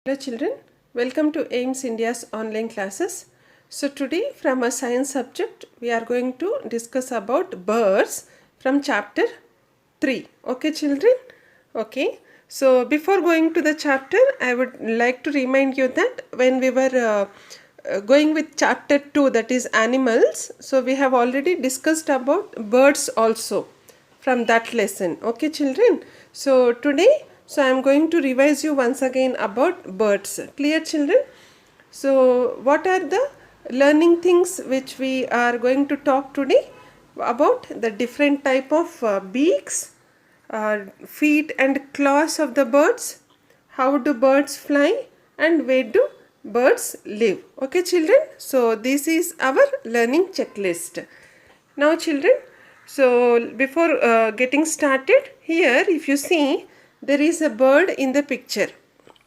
Hello children, welcome to AIMS India's online classes. So today from a science subject we are going to discuss about birds from chapter 3. Okay children? Okay. So before going to the chapter I would like to remind you that when we were going with chapter 2, that is animals, so we have already discussed about birds also from that lesson. Okay children, so today I am going to revise you once again about birds. Clear children? So what are the learning things which we are going to talk today about? The different type of beaks, feet and claws of the birds, how do birds fly, and where do birds live. Okay children, so this is our learning checklist. Now children, so before getting started, here if you see there is a bird in the picture.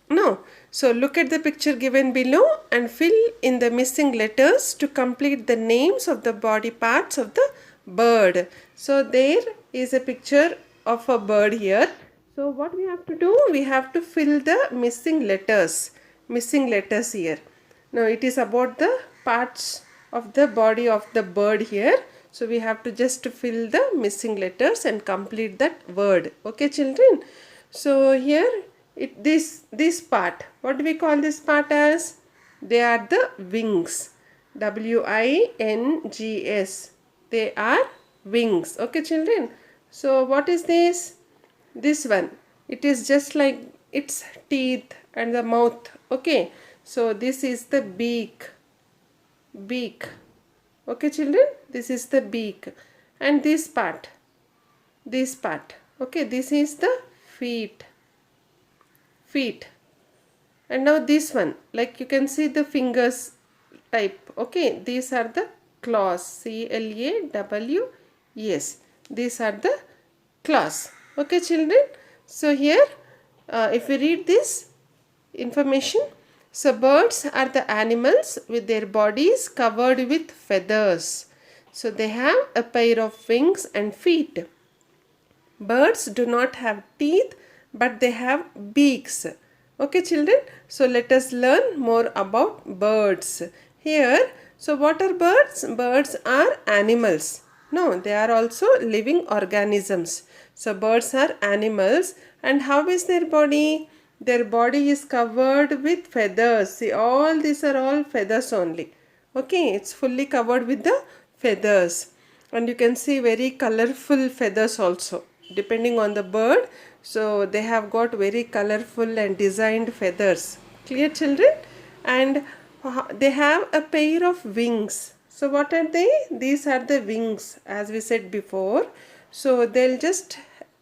No, so look at the picture given below and fill in the missing letters to complete the names of the body parts of the bird. So there is a picture of a bird here. So what we have to do, we have to fill the missing letters here. Now it is about the parts of the body of the bird here. So we have to just fill the missing letters and complete that word. Okay children? So here this part, what do we call this part as? They are the wings. WINGS. They are wings. Okay children? So what is this? This one. It is just like its teeth and the mouth. Okay. So this is the beak. Okay children, this is the beak, and this part, okay, this is the feet, and now this one, like you can see the fingers type. Okay, these are the claws, CLAWS. These are the claws. Okay children, so here if we read this information, so birds are the animals with their bodies covered with feathers. So they have a pair of wings and feet. Birds do not have teeth, but they have beaks. Okay children, so let us learn more about birds. Here, so what are birds? Birds are animals. No, they are also living organisms. So birds are animals, and how is their body? Their body is covered with feathers. See, all these are all feathers only. Okay, it's fully covered with the feathers. And you can see very colorful feathers also, depending on the bird. So they have got very colorful and designed feathers. Clear children? And they have a pair of wings. So what are they? These are the wings, as we said before. So they'll just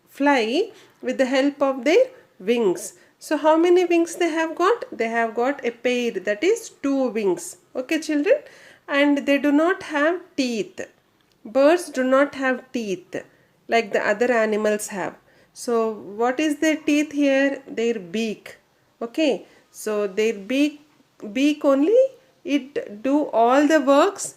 fly with the help of their wings. So how many wings they have got? They have got a pair, that is 2 wings. Okay children? And they do not have teeth. Birds do not have teeth like the other animals have. So what is their teeth here? Their beak. Okay. So their beak only, it do all the works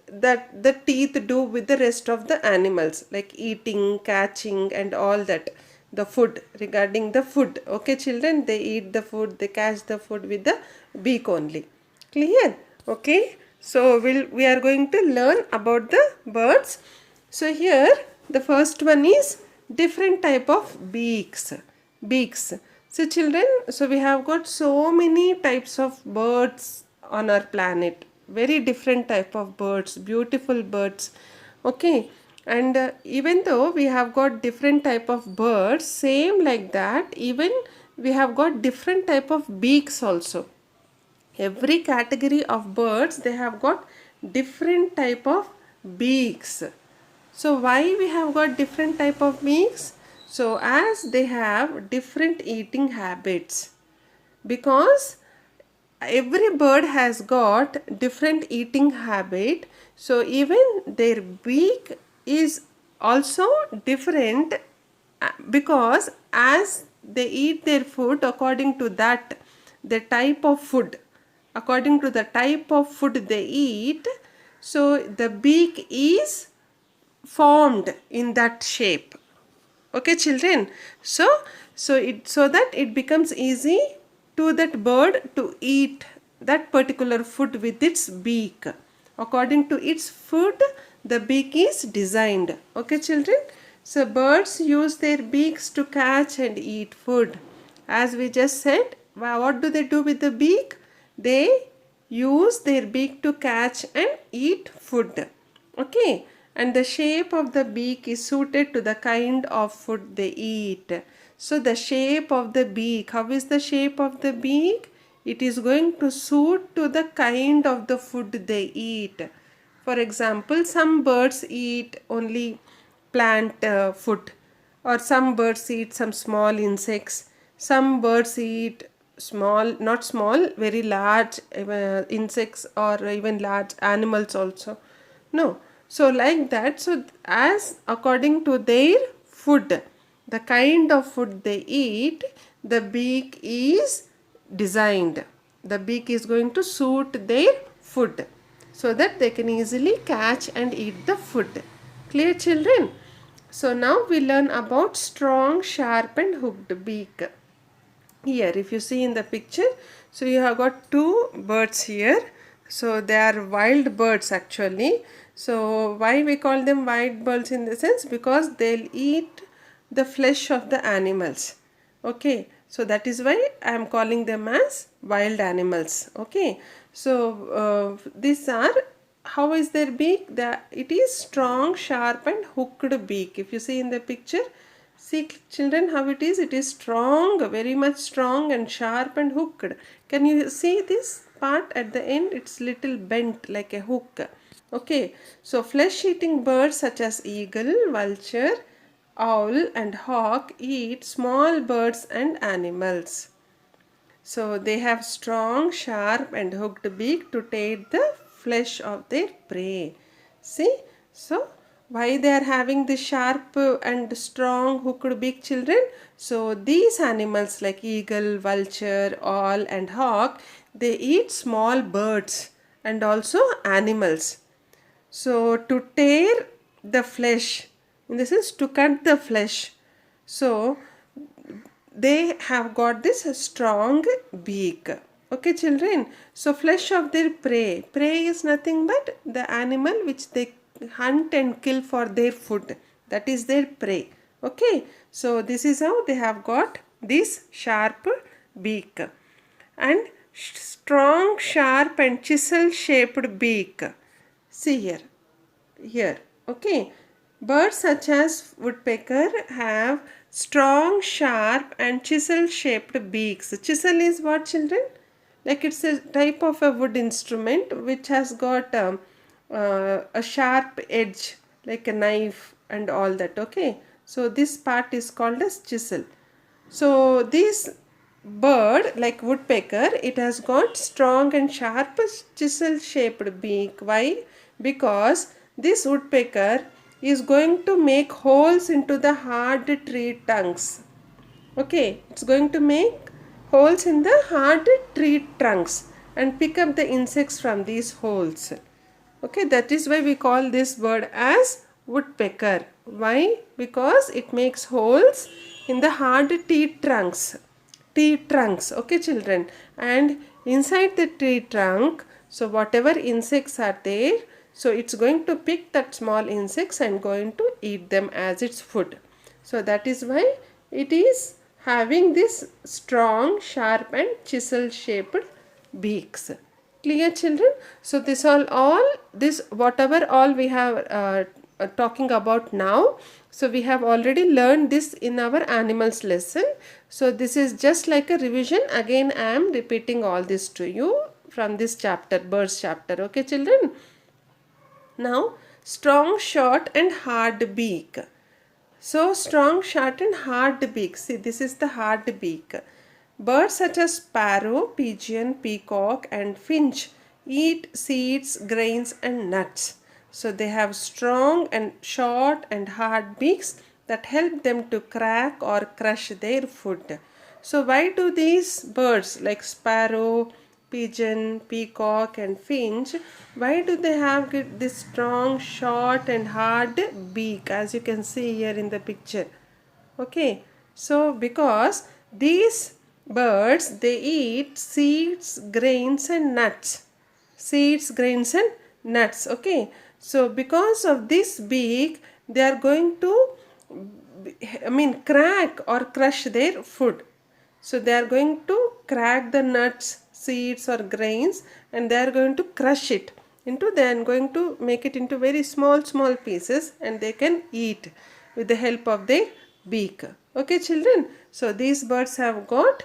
that the teeth do with the rest of the animals, like eating, catching and all that. The food, regarding the food. Okay children, they eat the food, they catch the food with the beak only. Clear? Okay. So we are going to learn about the birds. So here the first one is different type of beaks. So children, so we have got so many types of birds on our planet. Very different type of birds, beautiful birds. Okay, and even though we have got different type of birds, same like that, even we have got different type of beaks also. Every category of birds, they have got different type of beaks. So why we have got different type of beaks? So as they have different eating habits, because every bird has got different eating habit, so even their beak is also different, because as they eat their food according to that, the type of food, according to the type of food they eat, so the beak is formed in that shape. Okay children, so that it becomes easy to that bird to eat that particular food with its beak. According to its food, the beak is designed. Okay, children? So, birds use their beaks to catch and eat food. As we just said, what do they do with the beak? They use their beak to catch and eat food. Okay, and the shape of the beak is suited to the kind of food they eat. So the shape of the beak, how is the shape of the beak? It is going to suit to the kind of the food they eat. For example, some birds eat only plant food, or some birds eat some small insects. Some birds eat small, not small, very large insects, or even large animals also. No. So like that, so as according to their food, the kind of food they eat, the beak is designed. The beak is going to suit their food so that they can easily catch and eat the food. Clear, children? So now we learn about strong, sharp and hooked beak. Here, if you see in the picture, so you have got two birds here. So they are wild birds actually. So why we call them wild birds in the sense? Because they'll eat the flesh of the animals. Okay, so that is why I am calling them as wild animals. Okay, so these are, how is their beak? It is strong, sharp and hooked beak. If you see in the picture, see children how it is. It is strong, very much strong and sharp and hooked. Can you see this part at the end? It's little bent like a hook. Okay, so flesh eating birds such as eagle, vulture, owl and hawk eat small birds and animals. So they have strong, sharp and hooked beak to take the flesh of their prey. See? So why they are having the sharp and strong hooked beak, children? So these animals like eagle, vulture, owl and hawk, they eat small birds and also animals. So to tear the flesh, in the sense to cut the flesh. So they have got this strong beak. Okay, children. So flesh of their prey. Prey is nothing but the animal which they hunt and kill for their food. That is their prey. Okay. So this is how they have got this sharp beak. And strong, sharp and chisel shaped beak. See here. Here. Okay. Birds such as woodpecker have strong, sharp and chisel shaped beaks. Chisel is what, children? Like it's a type of a wood instrument which has got a sharp edge like a knife and all that. Okay. So this part is called as chisel. So this bird like woodpecker, it has got strong and sharp chisel shaped beak. Why? Because this woodpecker is going to make holes into the hard tree trunks. Okay, it's going to make holes in the hard tree trunks and pick up the insects from these holes. Okay, that is why we call this bird as woodpecker. Why? Because it makes holes in the hard tree trunks. Tree trunks, okay children. And inside the tree trunk, so whatever insects are there, so it's going to pick that small insects and going to eat them as its food. So that is why it is having this strong, sharp and chisel shaped beaks. Clear, children? So this this whatever all we have talking about now, so we have already learned this in our animals lesson. So this is just like a revision. Again I am repeating all this to you from this chapter, birds chapter. Okay, children? Now, strong, short and hard beak. So strong, short and hard beak. See, this is the hard beak. Birds such as sparrow, pigeon, peacock and finch eat seeds, grains and nuts. So they have strong and short and hard beaks that help them to crack or crush their food. So why do these birds like sparrow, pigeon, peacock and finch, why do they have this strong, short and hard beak, as you can see here in the picture? Okay, so because these birds, they eat seeds, grains and nuts. Seeds, grains and nuts. Okay. So because of this beak, they are going to, crack or crush their food. So they are going to crack the nuts, seeds or grains, and they are going to crush it into, they are going to make it into very small pieces, and they can eat with the help of their beak. Okay children, so these birds have got,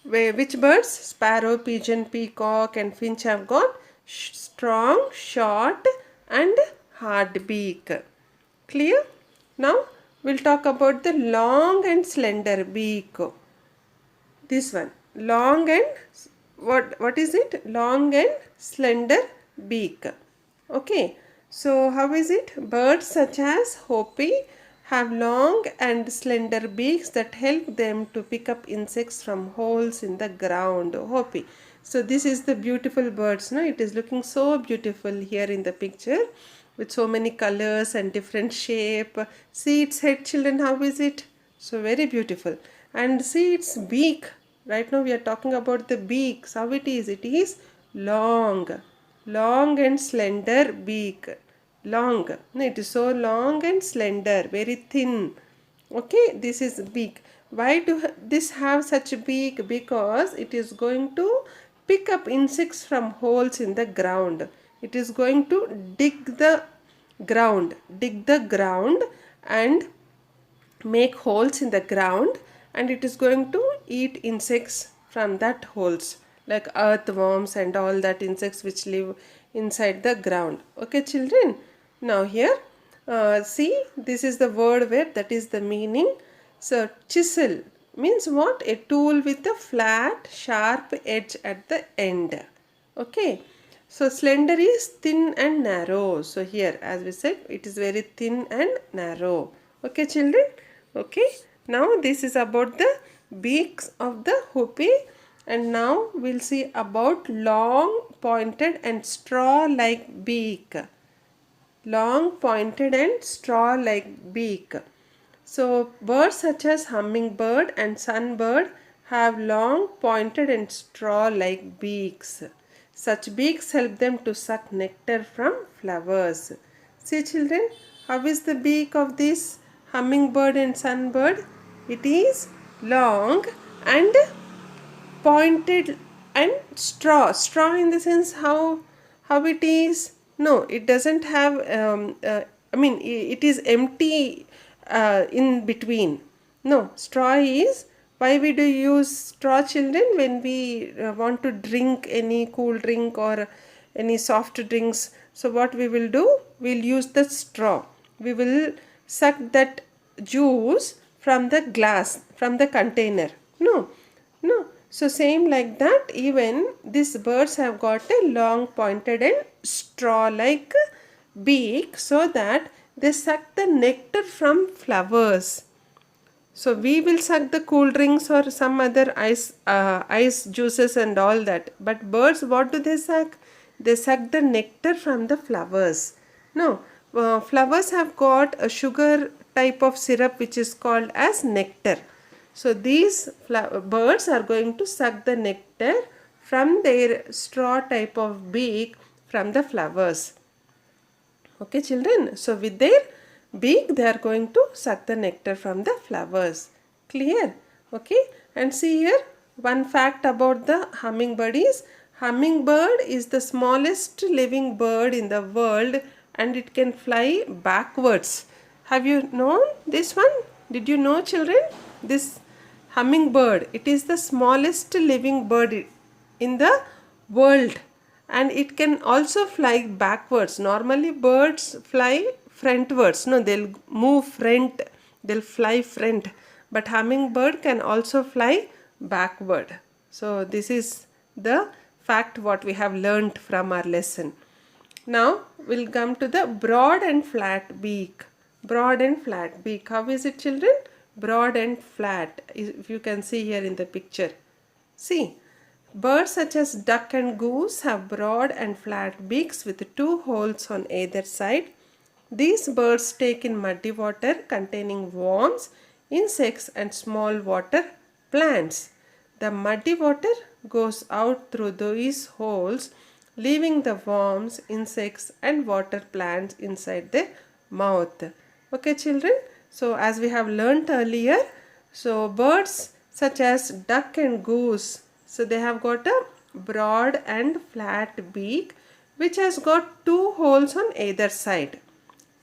which birds? Sparrow, pigeon, peacock and finch have got strong, short and hard beak. Clear? Now we'll talk about the long and slender beak. This one, long and, what is it? Long and slender beak. Okay, so how is it? Birds such as hopi have long and slender beaks that help them to pick up insects from holes in the ground. Hopi. So this is the beautiful birds, no? It is looking so beautiful here in the picture with so many colors and different shape. See its head, children, how is it? So very beautiful. And see its beak. Right now we are talking about the beaks. How it is? It is long. Long and slender beak. Long. No, it is so long and slender. Very thin. Okay, this is beak. Why do this have such a beak? Because it is going to pick up insects from holes in the ground. It is going to dig the ground and make holes in the ground, and it is going to eat insects from that holes, like earthworms and all that insects which live inside the ground. Okay children, now here see, this is the word web, that is the meaning. So chisel means what? A tool with a flat sharp edge at the end. Okay, so slender is thin and narrow. So here, as we said, it is very thin and narrow. Okay children. Okay, now this is about the beaks of the hopi, and now we'll see about long pointed and straw like beak. Long pointed and straw like beak. So birds such as hummingbird and sunbird have long pointed and straw like beaks. Such beaks help them to suck nectar from flowers. See children, how is the beak of this hummingbird and sunbird? It is long and pointed and straw in the sense how it is. No, it doesn't have it is empty in between. No, straw is, why we do use straw children? When we want to drink any cool drink or any soft drinks, so what we will do, we'll use the straw. We will suck that juice from the glass, from the container. No. So same like that, even these birds have got a long pointed and straw like beak, so that they suck the nectar from flowers. So we will suck the cool drinks or some other ice juices and all that. But birds, what do they suck? They suck the nectar from the flowers. No, flowers have got a sugar type of syrup which is called as nectar. So these birds are going to suck the nectar from their straw type of beak from the flowers. Okay children, so with their beak they are going to suck the nectar from the flowers. Clear? Okay, and see here, one fact about the hummingbird is the smallest living bird in the world, and it can fly backwards. Have you known this one? Did you know children? This hummingbird, it is the smallest living bird in the world, and it can also fly backwards. Normally birds fly frontwards. No, they'll move front, they'll fly front, but hummingbird can also fly backward. So this is the fact what we have learnt from our lesson. Now we'll come to the broad and flat beak. Broad and flat beak. How is it children? Broad and flat, if you can see here in the picture. See, birds such as duck and goose have broad and flat beaks with two holes on either side. These birds take in muddy water containing worms, insects and small water plants. The muddy water goes out through these holes, leaving the worms, insects and water plants inside the mouth. Okay children, so as we have learnt earlier, so birds such as duck and goose, so they have got a broad and flat beak which has got two holes on either side,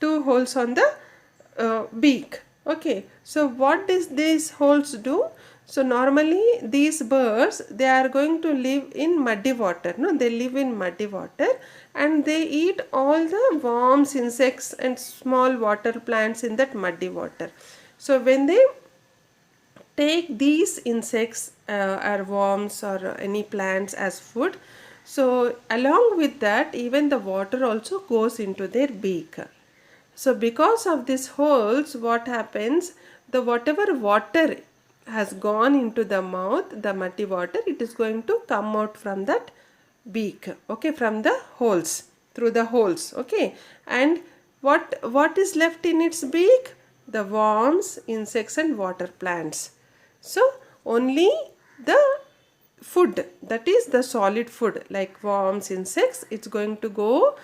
two holes on the beak. Okay, so what does these holes do? So normally these birds, they are going to live in muddy water. No, they live in muddy water and they eat all the worms, insects and small water plants in that muddy water. So when they take these insects or worms or any plants as food, so along with that even the water also goes into their beak. So because of these holes, what happens, the whatever water has gone into the mouth, the muddy water, it is going to come out from that beak, okay, from the holes, through the holes, okay. And what is left in its beak? The worms, insects and water plants. So only the food, that is the solid food like worms, insects, it's going to go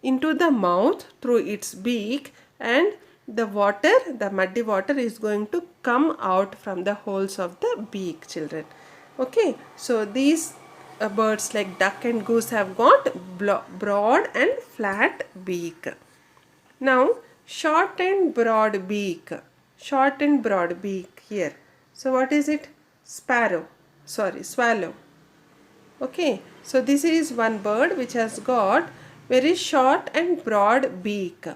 into the mouth through its beak, and the water, the muddy water is going to come out from the holes of the beak, children. Okay, so these birds like duck and goose have got broad and flat beak. Now short and broad beak, short and broad beak here. So what is it? Sparrow, sorry, swallow. Okay, so this is one bird which has got very short and broad beak,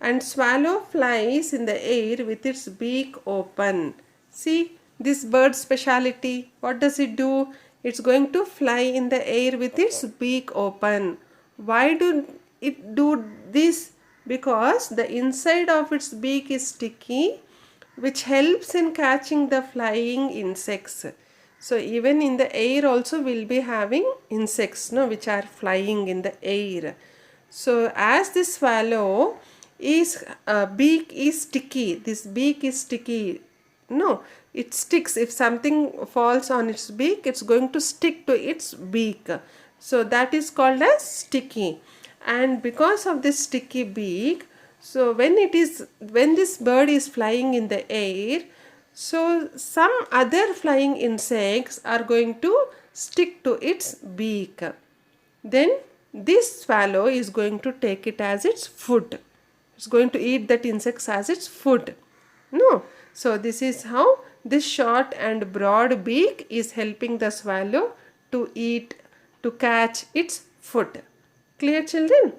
and swallow flies in the air with its beak open. See this bird's speciality, what does it do? It's going to fly in the air with its beak open. Why do it do this? Because the inside of its beak is sticky, which helps in catching the flying insects. So even in the air also we'll be having insects, no, which are flying in the air. So as this swallow is beak is sticky, this beak is sticky, no, it sticks. If something falls on its beak, it's going to stick to its beak. So that is called as sticky. And because of this sticky beak, so when this bird is flying in the air, so some other flying insects are going to stick to its beak. Then this swallow is going to take it as its food. It's going to eat that insects as its food. No. So this is how this short and broad beak is helping the swallow to eat, to catch its food. Clear children?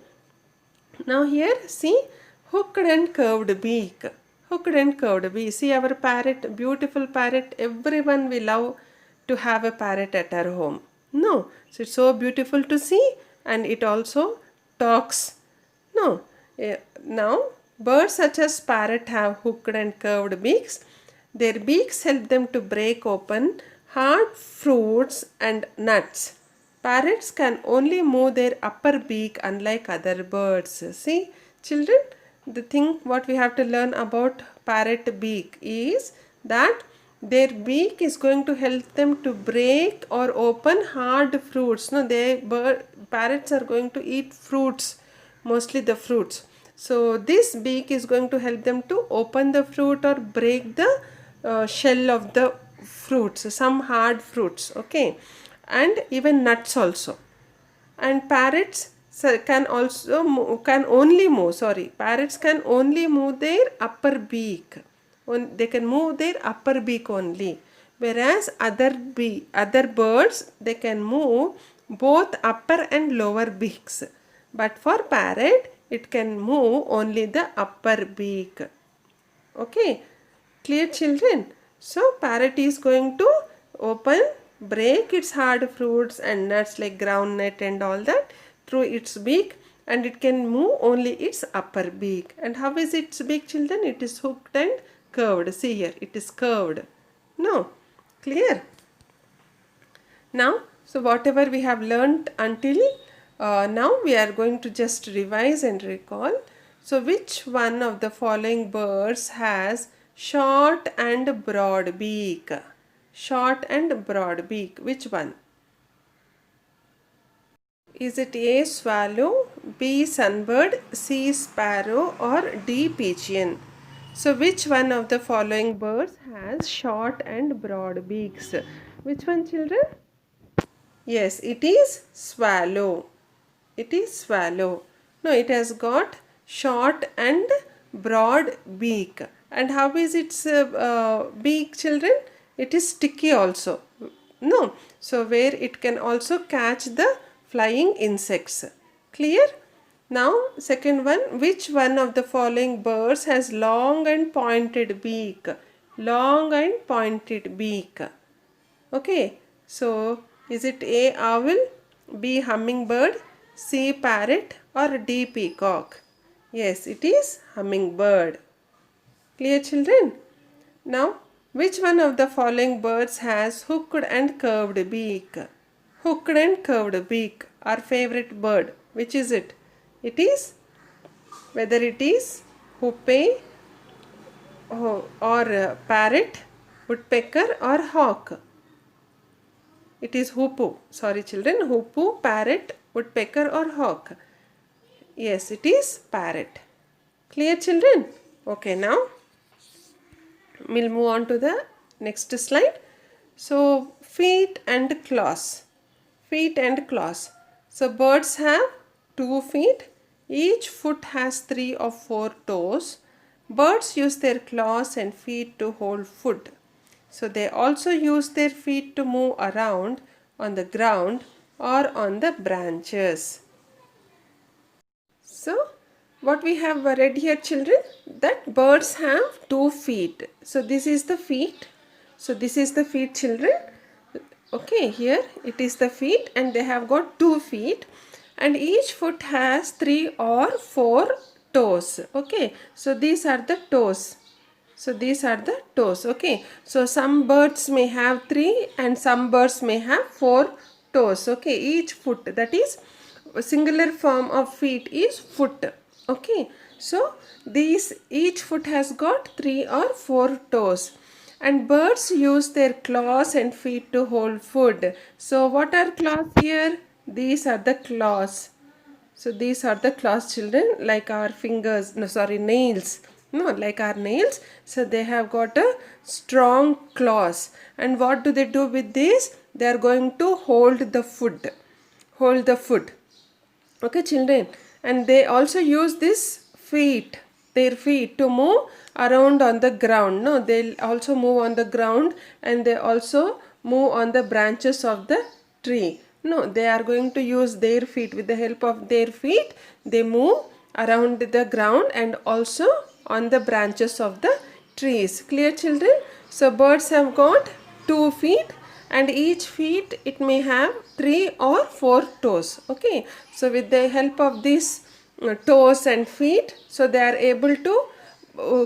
Now here see hooked and curved beak. Hooked and curved beak. See our parrot, beautiful parrot. Everyone will love to have a parrot at our home. No. So it's so beautiful to see, and it also talks. No. Now birds such as parrot have hooked and curved beaks. Their beaks help them to break open hard fruits and nuts. Parrots can only move their upper beak unlike other birds. See children, the thing what we have to learn about parrot beak is that their beak is going to help them to break or open hard fruits. No, parrots are going to eat fruits, mostly the fruits. So this beak is going to help them to open the fruit or break the shell of the fruits, some hard fruits, okay, and even nuts also. And parrots can only move their upper beak. They can move their upper beak only, whereas other birds, they can move both upper and lower beaks. But for parrot, it can move only the upper beak. Okay, clear children? So parrot is going to break its hard fruits and nuts like groundnut and all that through its beak, and it can move only its upper beak. And how is its beak, children? It is hooked and curved. See here, it is curved. No, clear? Now, so whatever we have learnt until now, we are going to just revise and recall. So which one of the following birds has short and broad beak? short and broad beak? Which one? Is it A. swallow, B. sunbird, C. sparrow, or D. pigeon? So which one of the following birds has short and broad beaks? Which one, children? Yes, it is swallow. It is swallow. No, it has got short and broad beak. And how is its beak, children? It is sticky also. No, so where it can also catch the flying insects. Clear? Now, second one, which one of the following birds has long and pointed beak? Long and pointed beak. Okay, so is it A. owl, B. hummingbird, C. parrot, or D. peacock? Yes, it is hummingbird. Clear, children? Now, which one of the following birds has hooked and curved beak? Hooked and curved beak, our favorite bird. Which is it? It is, whether it is hoopay or parrot, woodpecker, or hawk. It is hoopoe. Sorry, children. Hoopoe, parrot, woodpecker, or hawk. Yes, it is parrot. Clear, children? Okay, now we'll move on to the next slide. So, feet and claws. Feet and claws. So, birds have 2 feet. Each foot has 3 or 4 toes. Birds use their claws and feet to hold food. So they also use their feet to move around on the ground or on the branches. So what we have read here, children, that birds have 2 feet. So this is the feet. So this is the feet, children. Okay, here it is the feet and they have got 2 feet and each foot has 3 or 4 toes. Okay, so these are the toes. So these are the toes. Okay, so some birds may have 3 and some birds may have 4 toes. Okay, each foot, that is a singular form of feet is foot. Okay, so these each foot has got 3 or 4 toes and birds use their claws and feet to hold food. So what are claws here? These are the claws. So these are the claws, children, like our fingers, no sorry, nails. No, like our nails. So they have got a strong claws. And what do they do with this? They are going to hold the food. Hold the food. Okay, children. And they also use this feet, their feet, to move around on the ground. No, they'll also move on the ground and they also move on the branches of the tree. No, they are going to use their feet. With the help of their feet, they move around the ground and also on the branches of the trees. Clear, children? So birds have got 2 feet and each feet it may have 3 or 4 toes. Okay, so with the help of these toes and feet, so they are able to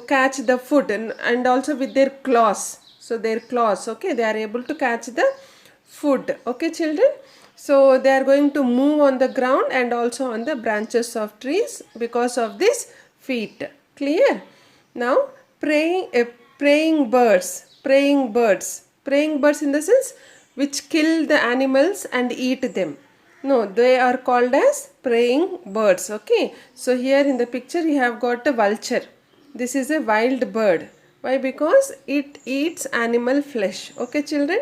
catch the food and also with their claws. So their claws, okay, they are able to catch the food. Okay, children? So they are going to move on the ground and also on the branches of trees because of this feet. Clear? Now praying birds. Praying birds in the sense which kill the animals and eat them. No, they are called as praying birds. Okay, so here in the picture you have got a vulture. This is a wild bird. Why? Because it eats animal flesh. Okay, children?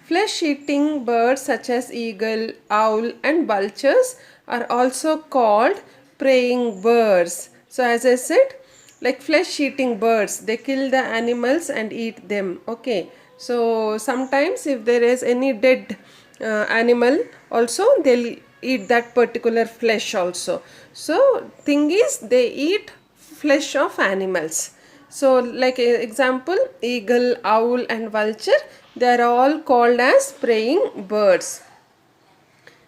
Flesh-eating birds such as eagle, owl and vultures are also called praying birds. So as I said, like flesh-eating birds, they kill the animals and eat them. Okay, so sometimes if there is any dead animal also, they'll eat that particular flesh also. So thing is, they eat flesh of animals. So like example, eagle, owl and vulture, they are all called as praying birds.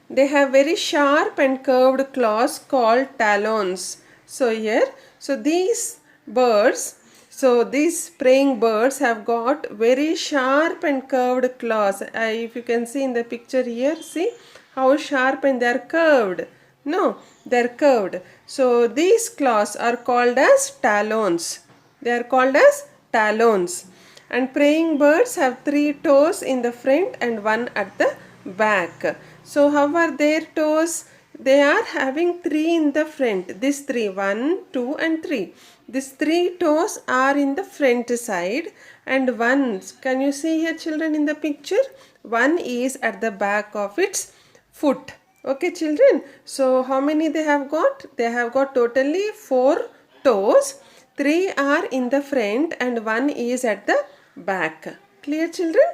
They have very sharp and curved claws called talons. So here, so these birds, so these praying birds have got very sharp and curved claws. If you can see in the picture here, see how sharp and they are curved. No, they are curved. So these claws are called as talons. They are called as talons. And praying birds have 3 toes in the front and 1 at the back. So how are their toes? They are having 3 in the front. This 3, 1, 2 and 3. These 3 toes are in the front side and 1, can you see here children in the picture? 1 is at the back of its foot. Okay children, so how many they have got? They have got totally 4 toes. 3 are in the front and 1 is at the back. Clear children?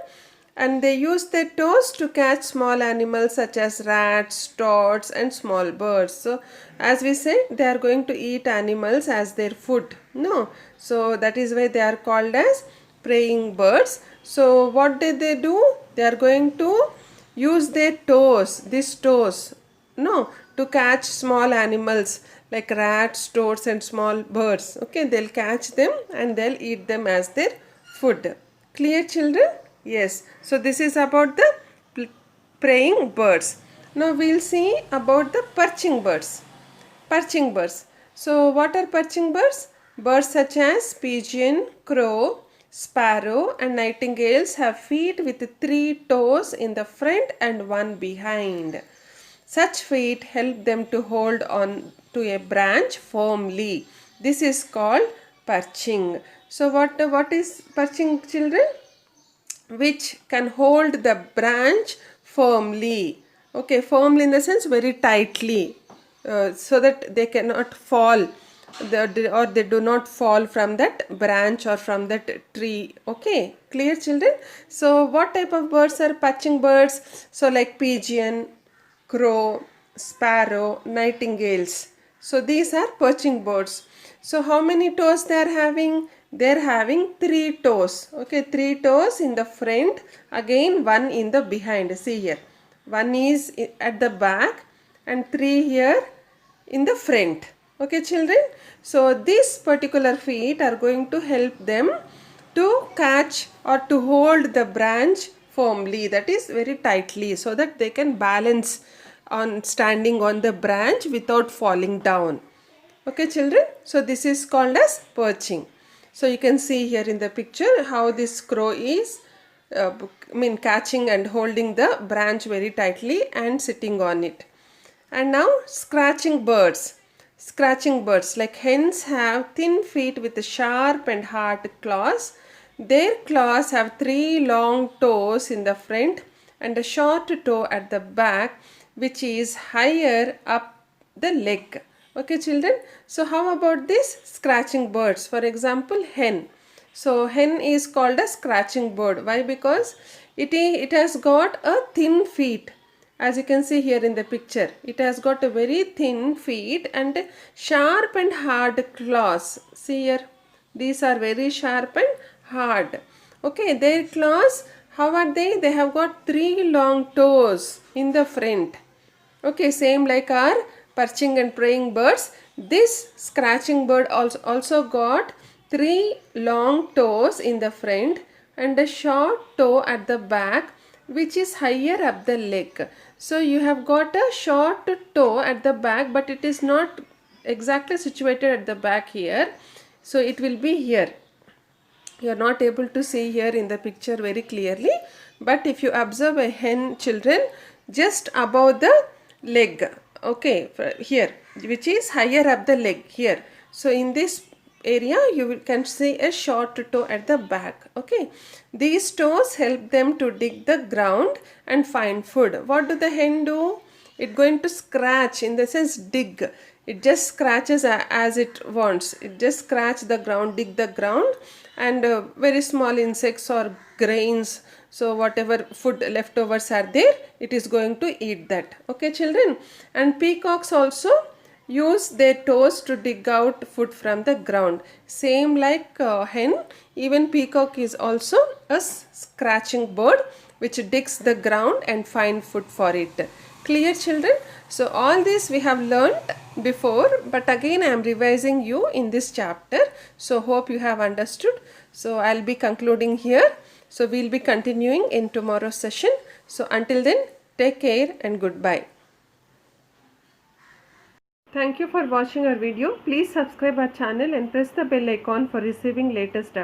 And they use their toes to catch small animals such as rats, toads and small birds. So as we said, they are going to eat animals as their food. No, so that is why they are called as praying birds. So what did they do? They are going to use their toes, these toes, no, to catch small animals like rats, toads and small birds. Okay, they'll catch them and they'll eat them as their food. Clear children? Yes. So this is about the praying birds. Now we'll see about the perching birds. Perching birds. So what are perching birds? Birds such as pigeon, crow, sparrow and nightingales have feet with 3 toes in the front and 1 behind. Such feet help them to hold on to a branch firmly. This is called perching. So what is perching children? Which can hold the branch firmly. Okay, firmly in the sense very tightly, so that they cannot fall or they do not fall from that branch or from that tree. Okay, clear children? So what type of birds are perching birds? So like pigeon, crow, sparrow, nightingales. So these are perching birds. So how many toes they are having? They are having 3 toes. Okay, 3 toes in the front, again 1 in the behind. See here, 1 is at the back and 3 here in the front. Okay children, so these particular feet are going to help them to catch or to hold the branch firmly, that is very tightly, so that they can balance on standing on the branch without falling down. Okay children, so this is called as perching. So you can see here in the picture how this crow is catching and holding the branch very tightly and sitting on it. And now scratching birds. Scratching birds like hens have thin feet with sharp and hard claws. Their claws have 3 long toes in the front and a short toe at the back, which is higher up the leg. Okay children, so how about this scratching birds? For example, hen. So hen is called a scratching bird. Why? Because it has got a thin feet. As you can see here in the picture, it has got a very thin feet and sharp and hard claws. See here, these are very sharp and hard. Okay, their claws, how are they? They have got 3 long toes in the front. Okay, same like our perching and praying birds. This scratching bird also got 3 long toes in the front and a short toe at the back, which is higher up the leg. So you have got a short toe at the back, but it is not exactly situated at the back here. So it will be here. You are not able to see here in the picture very clearly, but if you observe a hen children, just above the leg, okay, here, which is higher up the leg here. So in this area you can see a short toe at the back. Okay, these toes help them to dig the ground and find food. What do the hen do? It going to scratch, in the sense dig. It just scratches as it wants. It just scratch the ground, dig the ground, and very small insects or grains, so whatever food leftovers are there, it is going to eat that. Okay children, and peacocks also use their toes to dig out food from the ground. Same like hen, even peacock is also a scratching bird which digs the ground and find food for it. Clear children? So all this we have learned before, but again I am revising you in this chapter. So hope you have understood. So I'll be concluding here. So we'll be continuing in tomorrow's session. So until then, take care and goodbye. Thank you for watching our video. Please subscribe our channel and press the bell icon for receiving latest updates.